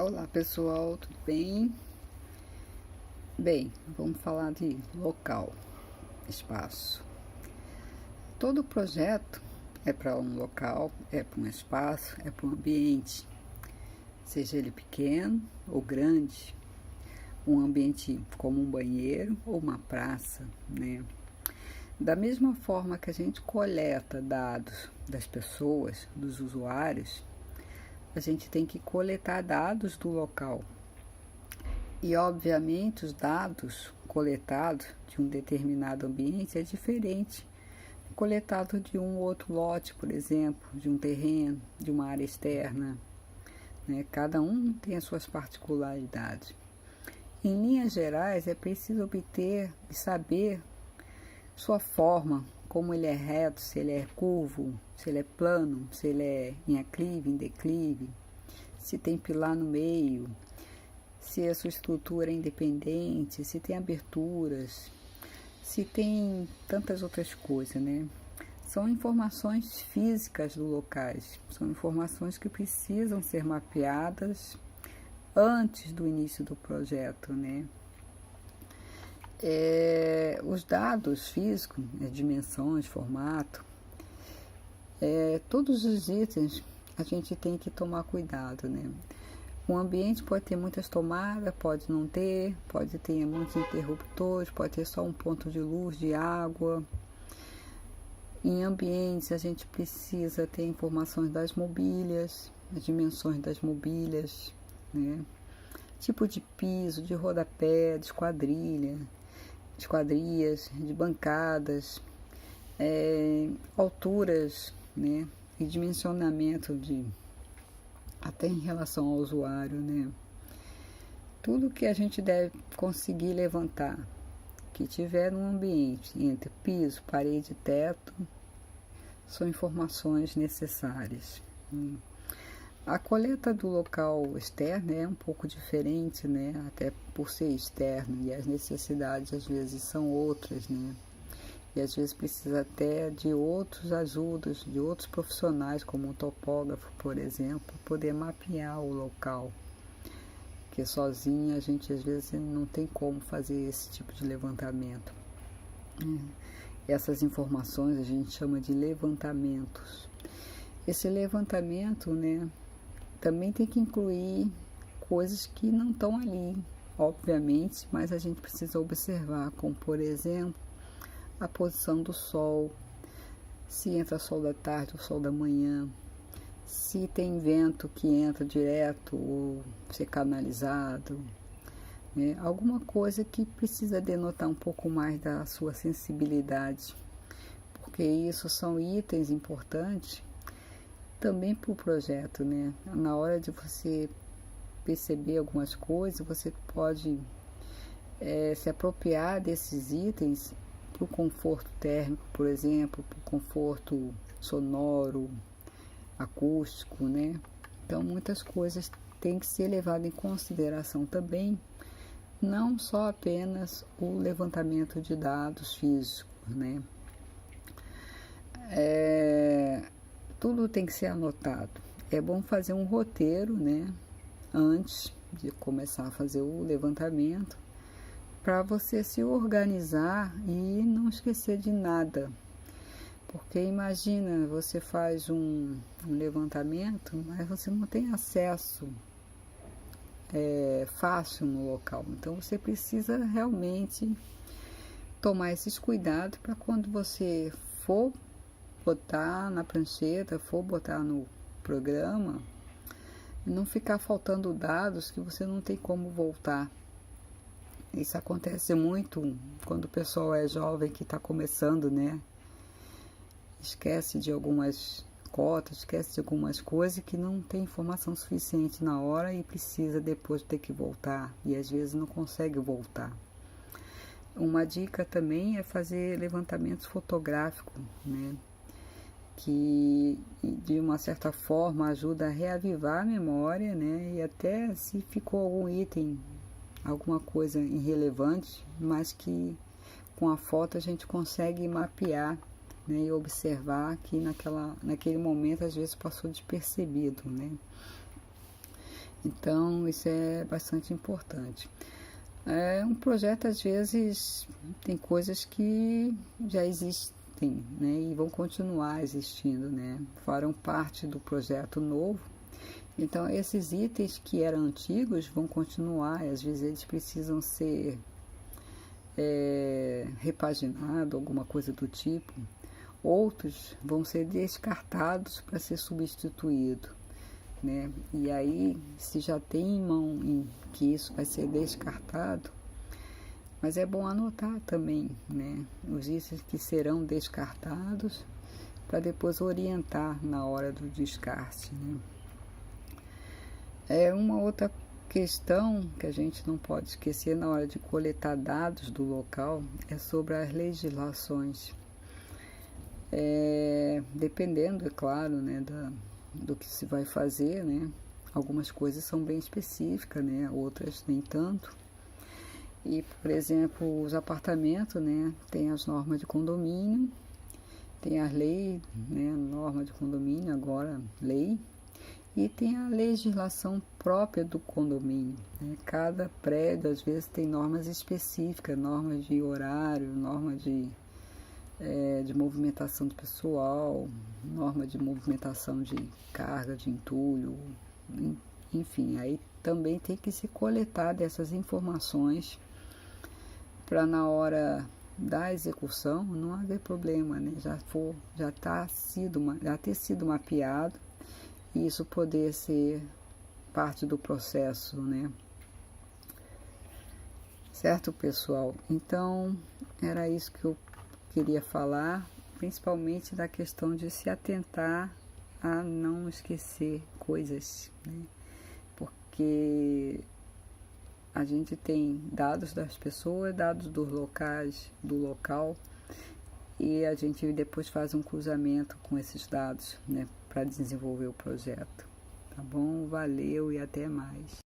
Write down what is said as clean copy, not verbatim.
Olá pessoal, tudo bem? Bem, vamos falar de local, espaço. Todo projeto é para um local, é para um espaço, é para um ambiente, seja ele pequeno ou grande, um ambiente como um banheiro ou uma praça, né? Da mesma forma que a gente coleta dados das pessoas, dos usuários, a gente tem que coletar dados do local. E, obviamente, os dados coletados de um determinado ambiente é diferente coletado de um outro lote, por exemplo, de um terreno, de uma área externa, né? Cada um tem as suas particularidades. Em linhas gerais, é preciso obter e saber sua forma, como ele é reto, se ele é curvo, se ele é plano, se ele é em aclive, em declive, se tem pilar no meio, se a sua estrutura é independente, se tem aberturas, se tem tantas outras coisas, né? São informações físicas do locais, são informações que precisam ser mapeadas antes do início do projeto, né? Os dados físicos, dimensões, formato, todos os itens a gente tem que tomar cuidado, né? O ambiente pode ter muitas tomadas, pode não ter, pode ter muitos interruptores, pode ter só um ponto de luz, de água. Em ambientes a gente precisa ter informações das mobílias, as dimensões das mobílias, né? Tipo de piso, de rodapé, de esquadrias, de bancadas, alturas, né? E dimensionamento até em relação ao usuário, né? Tudo que a gente deve conseguir levantar, que tiver num ambiente entre piso, parede e teto, são informações necessárias. A coleta do local externo é um pouco diferente, né? Até por ser externo, e as necessidades às vezes são outras, né? E às vezes precisa até de outras ajudas, de outros profissionais, como um topógrafo, por exemplo, para poder mapear o local. Porque sozinho a gente às vezes não tem como fazer esse tipo de levantamento. Essas informações a gente chama de levantamentos. Esse levantamento, né, também tem que incluir coisas que não estão ali, obviamente, mas a gente precisa observar, como por exemplo, a posição do sol, se entra sol da tarde ou sol da manhã, se tem vento que entra direto ou se é canalizado, né? Alguma coisa que precisa denotar um pouco mais da sua sensibilidade, porque isso são itens importantes também para o projeto, né? Na hora de você perceber algumas coisas, você pode se apropriar desses itens para o conforto térmico, por exemplo, para o conforto sonoro, acústico, né? Então, muitas coisas têm que ser levadas em consideração também, não só apenas o levantamento de dados físicos, né? Tudo tem que ser anotado. É bom fazer um roteiro, né? Antes de começar a fazer o levantamento, para você se organizar e não esquecer de nada. Porque imagina, você faz um levantamento, mas você não tem acesso fácil no local. Então você precisa realmente tomar esses cuidados para quando você for botar na prancheta, for botar no programa, não ficar faltando dados que você não tem como voltar. Isso acontece muito quando o pessoal é jovem que está começando, né? Esquece de algumas cotas, esquece de algumas coisas que não tem informação suficiente na hora e precisa depois ter que voltar. E às vezes não consegue voltar. Uma dica também é fazer levantamentos fotográficos, né? Que de uma certa forma ajuda a reavivar a memória, né? E até se ficou algum item, alguma coisa irrelevante, mas que com a foto a gente consegue mapear, né? E observar que naquele momento às vezes passou despercebido, né? Então, isso é bastante importante. Um projeto, às vezes, tem coisas que já existem, né, e vão continuar existindo, né, farão parte do projeto novo. Então, esses itens que eram antigos vão continuar, e às vezes eles precisam ser repaginados, alguma coisa do tipo. Outros vão ser descartados para ser substituído, né? E aí, se já tem em mão que isso vai ser descartado, mas é bom anotar também, né, os itens que serão descartados para depois orientar na hora do descarte, né? Uma outra questão que a gente não pode esquecer na hora de coletar dados do local é sobre as legislações. Dependendo, é claro, né, do que se vai fazer, né? Algumas coisas são bem específicas, né? Outras nem tanto. E, por exemplo, os apartamentos, né? Tem as normas de condomínio, tem as leis, né? Norma de condomínio, agora lei, e tem a legislação própria do condomínio, né? Cada prédio, às vezes, tem normas específicas, normas de horário, normas de movimentação de pessoal, norma de movimentação de carga, de entulho, enfim, aí também tem que se coletar dessas informações para na hora da execução não haver problema, né? Já ter sido mapeado e isso poder ser parte do processo, né? Certo, pessoal? Então, era isso que eu queria falar, principalmente da questão de se atentar a não esquecer coisas, né? Porque a gente tem dados das pessoas, dados dos locais, do local, e a gente depois faz um cruzamento com esses dados, né, para desenvolver o projeto. Tá bom? Valeu e até mais.